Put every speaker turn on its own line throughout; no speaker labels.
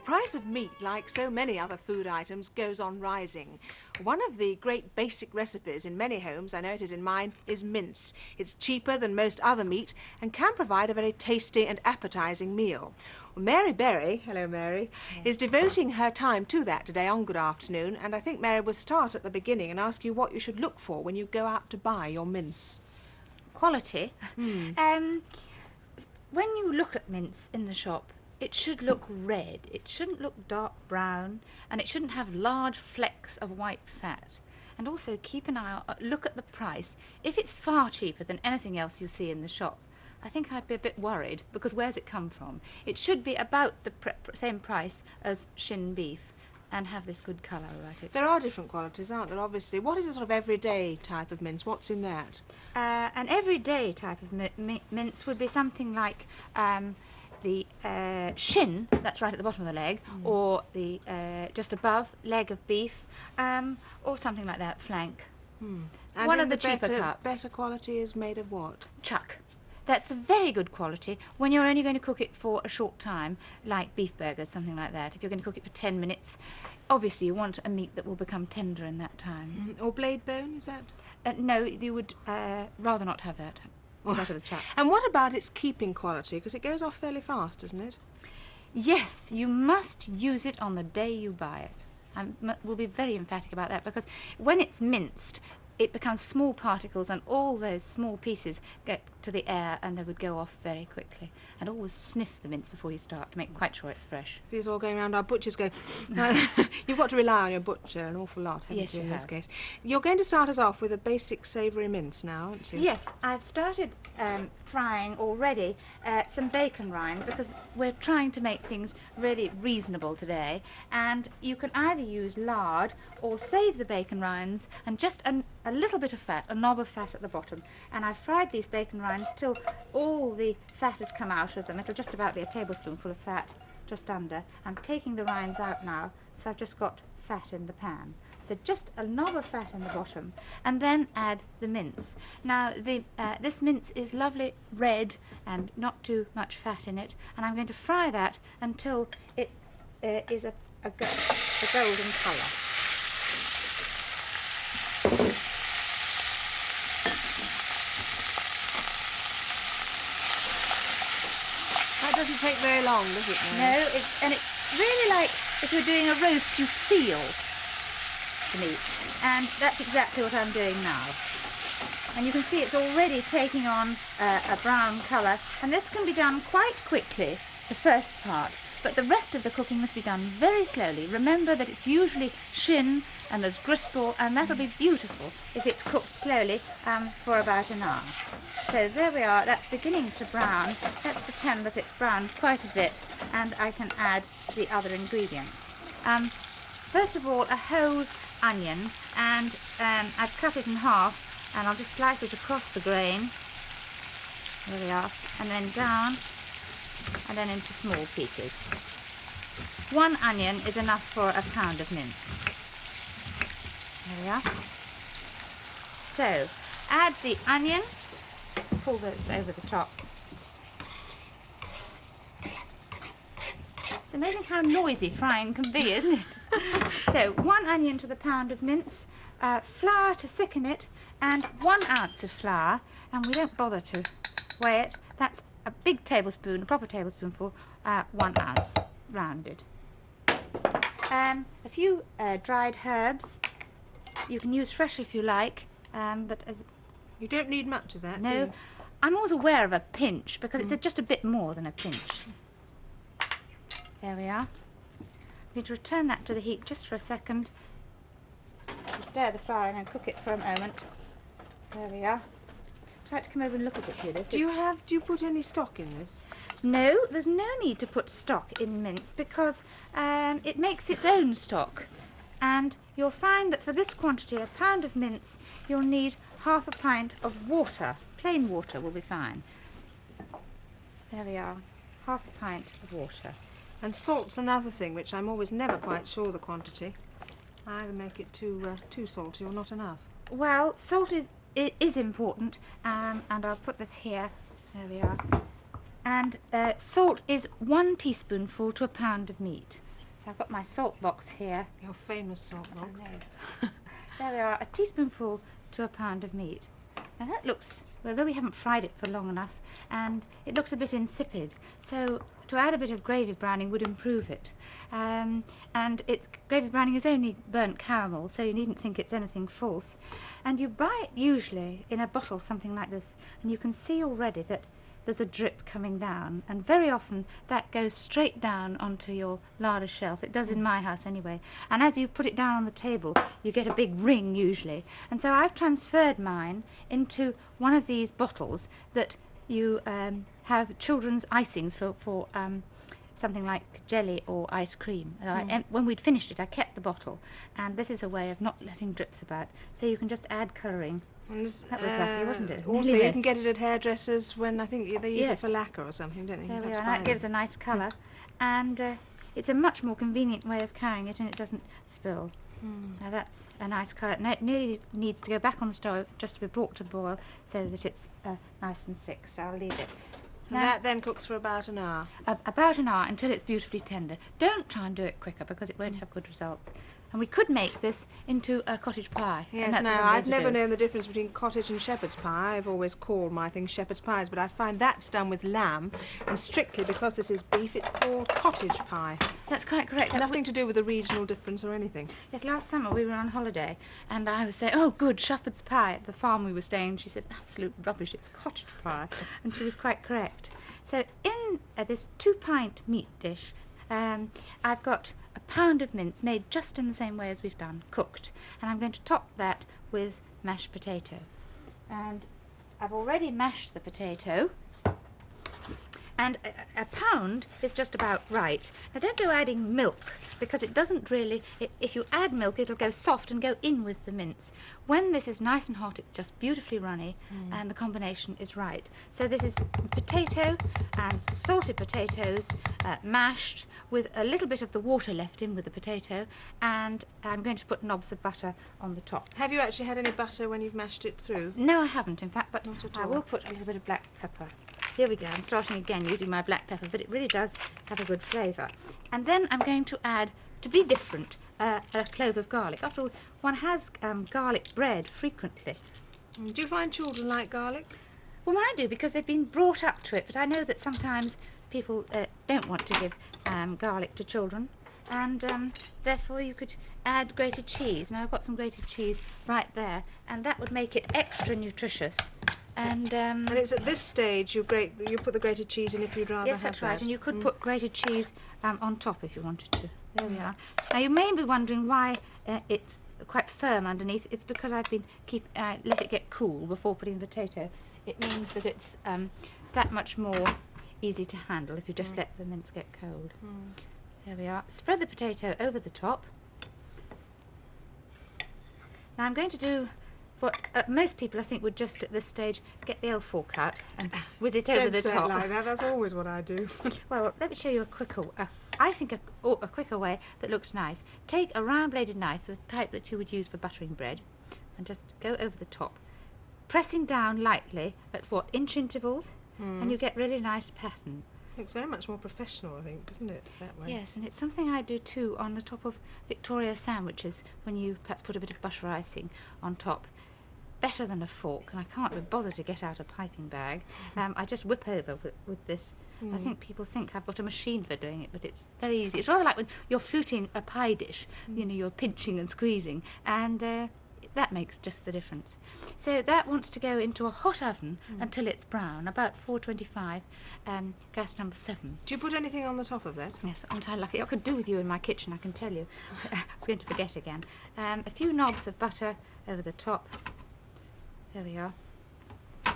price of meat, like so many other food items, goes on rising. One of the great basic recipes in many homes, I know it is in mine, is mince. It's cheaper than most other meat and can provide a very tasty and appetising meal. Well, Mary Berry, hello Mary, is devoting her time to that today on Good Afternoon, and I think Mary will start at the beginning and ask you what you should look for when you go out to buy your mince.
Quality. When you look at mince in the shop, it should look red. It shouldn't look dark brown, and it shouldn't have large flecks of white fat. And also keep an eye out, look at the price. If it's far cheaper than anything else you see in the shop, I think I'd be a bit worried, because where's it come from? It should be about the same price as shin beef and have this good colour about it.
There are different qualities, aren't there, obviously? What is a sort of everyday type of mince? What's in that?
An everyday type of mince would be something like the shin, that's right at the bottom of the leg, or the just above leg of beef, or something like that, flank.
And
one of the cheaper
better,
cuts.
better quality is made of what?
Chuck. That's the very good quality when you're only going to cook it for a short time, like beef burgers, something like that. If you're going to cook it for 10 minutes, obviously you want a meat that will become tender in that time.
Or blade bone, is that?
No, you would rather not have that. Better with chuck.
And what about its keeping quality? Because it goes off fairly fast, doesn't it?
Yes, you must use it on the day you buy it. We'll be very emphatic about that, because when it's minced, it becomes small particles, and all those small pieces get to the air and they would go off very quickly. And always sniff the mince before you start to make quite sure it's fresh.
See us all going around our butchers going, you've got to rely on your butcher an awful lot, haven't
Yes,
you,
you
in this
have.
case? You're going to start us off with a basic savoury mince now, aren't you?
Yes, I've started frying already some bacon rind, because we're trying to make things really reasonable today, and you can either use lard or save the bacon rinds and just a little bit of fat, a knob of fat at the bottom. And I've fried these bacon rinds till all the fat has come out of them. It'll just about be a tablespoonful of fat, just under. I'm taking the rinds out now, so I've just got fat in the pan. So just a knob of fat in the bottom, and then add the mince. Now, this mince is lovely red and not too much fat in it, and I'm going to fry that until it is a golden colour.
That doesn't take very long, does it?
No, and it's really like if you're doing a roast, you seal the meat, and that's exactly what I'm doing now. And you can see it's already taking on a brown colour, and this can be done quite quickly, the first part, but the rest of the cooking must be done very slowly. Remember that it's usually shin and there's gristle, and that'll be beautiful if it's cooked slowly for about an hour. So there we are, that's beginning to brown. Let's pretend that it's browned quite a bit, and I can add the other ingredients. First of all, a whole onion, and I've cut it in half, and I'll just slice it across the grain. There we are, and then down, and then into small pieces. 1 onion is enough for a pound of mince. There we are. So, add the onion, pull this over the top. It's amazing how noisy frying can be, isn't it? So, 1 onion to the pound of mince, flour to thicken it, and 1 ounce of flour, and we don't bother to weigh it. That's a big tablespoon, a proper tablespoonful, 1 ounce, rounded. A few dried herbs. You can use fresh if you like, but as...
You don't need much of that, do
No,
you?
I'm always aware of a pinch, because it's just a bit more than a pinch. There we are. I'm going to return that to the heat just for a second. Stir the flour in and cook it for a moment. There we are. Try to come over and look at it, Judith.
Do you put any stock in this?
No, there's no need to put stock in mince, because it makes its own stock. And you'll find that for this quantity, a pound of mince, you'll need half a pint of water. Plain water will be fine. There we are, half a pint of water.
And salt's another thing, which I'm always never quite sure the quantity. I either make it too salty or not enough.
Well, salt is important, and I'll put this here. There we are. And salt is 1 teaspoonful to a pound of meat. So I've got my salt box here.
Your famous salt box.
There we are, a teaspoonful to a pound of meat. Now that looks, well, though we haven't fried it for long enough, and it looks a bit insipid, so to add a bit of gravy browning would improve it. Gravy browning is only burnt caramel, so you needn't think it's anything false. And you buy it usually in a bottle, something like this, and you can see already that there's a drip coming down, and very often that goes straight down onto your larder shelf. It does in my house anyway. And as you put it down on the table, you get a big ring usually. And so I've transferred mine into one of these bottles that you have children's icings for something like jelly or ice cream. When we'd finished it, I kept the bottle, and this is a way of not letting drips about, so you can just add colouring. That was lucky, wasn't it?
Also, you can get it at hairdressers when I think they use it for lacquer or something, don't they?
There we are, and that gives a nice colour, and it's a much more convenient way of carrying it, and it doesn't spill. Now that's a nice colour. Now it nearly needs to go back on the stove just to be brought to the boil so that it's nice and thick, so I'll leave it.
And that then cooks for about an hour?
About an hour, until it's beautifully tender. Don't try and do it quicker because it won't have good results. And we could make this into a cottage pie.
Yes, no, I've never known the difference between cottage and shepherd's pie. I've always called my things shepherd's pies, but I find that's done with lamb, and strictly because this is beef, it's called cottage pie.
That's quite correct.
Nothing to do with the regional difference or anything.
Yes, last summer we were on holiday, and I was saying, oh, good, shepherd's pie at the farm we were staying. She said, absolute rubbish, it's cottage pie. And she was quite correct. So in this 2-pint meat dish, I've got a pound of mince made just in the same way as we've done, cooked. And I'm going to top that with mashed potato. And I've already mashed the potato. And a pound is just about right. Now don't go adding milk, because it doesn't really, if you add milk it'll go soft and go in with the mince. When this is nice and hot it's just beautifully runny, and the combination is right. So this is potato and salted potatoes mashed with a little bit of the water left in with the potato, and I'm going to put knobs of butter on the top.
Have you actually had any butter when you've mashed it through?
No, I haven't in fact, but
Not at
I
all.
will put a little bit of black pepper. Here we go, I'm starting again using my black pepper, but it really does have a good flavour. And then I'm going to add, to be different, a clove of garlic. After all, one has garlic bread frequently.
Do you find children like garlic?
Well, I do, because they've been brought up to it, but I know that sometimes people don't want to give garlic to children, and therefore you could add grated cheese. Now I've got some grated cheese right there, and that would make it extra nutritious. And
it's at this stage you put the grated cheese in if you'd rather
yes,
have
that's
that.
right, and you could put grated cheese on top if you wanted to. There we are. Now you may be wondering why it's quite firm underneath. It's because I've been let it get cool before putting the potato. It means that it's that much more easy to handle if you just let the mince get cold. There we are. Spread the potato over the top. Now I'm going to do what most people, I think, would just at this stage get the L-fork out and whiz it over the top.
Don't say it like that. That's always what I do.
Well, let me show you a quicker, I think a quicker way that looks nice. Take a round-bladed knife, the type that you would use for buttering bread, and just go over the top, pressing down lightly at inch intervals, and you get really nice pattern.
It's very much more professional, I think, isn't it, that way?
Yes, and it's something I do too on the top of Victoria sandwiches, when you perhaps put a bit of butter icing on top. Better than a fork, and I can't be bothered to get out a piping bag. I just whip over with this. I think people think I've got a machine for doing it, but it's very easy. It's rather like when you're fluting a pie dish, you know, you're pinching and squeezing, and that makes just the difference. So that wants to go into a hot oven until it's brown, about 425, gas number 7.
Do you put anything on the top of that?
Yes, aren't I lucky? I could do with you in my kitchen, I can tell you. I was going to forget again. A few knobs of butter over the top. There we are.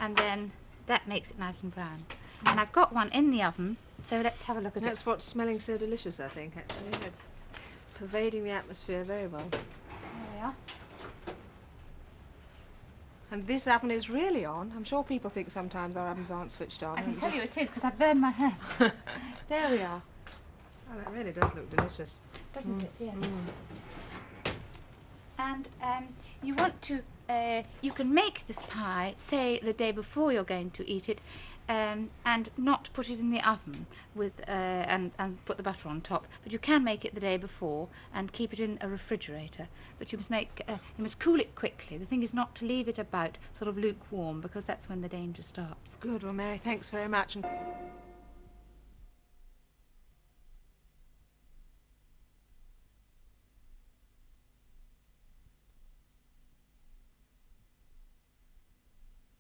And then that makes it nice and brown. And I've got one in the oven, so let's have a look at
That's what's smelling so delicious, I think, actually. It's pervading the atmosphere very well.
There we are.
And this oven is really on. I'm sure people think sometimes our ovens aren't switched on.
I can tell you it is, because I've burned my hands. There we are.
Oh, that really does look delicious.
Doesn't it? Yes. And you want to You can make this pie, say, the day before you're going to eat it, and not put it in the oven with and put the butter on top. But you can make it the day before and keep it in a refrigerator. But you must cool it quickly. The thing is not to leave it about sort of lukewarm, because that's when the danger starts.
Good. Well, Mary, thanks very much. And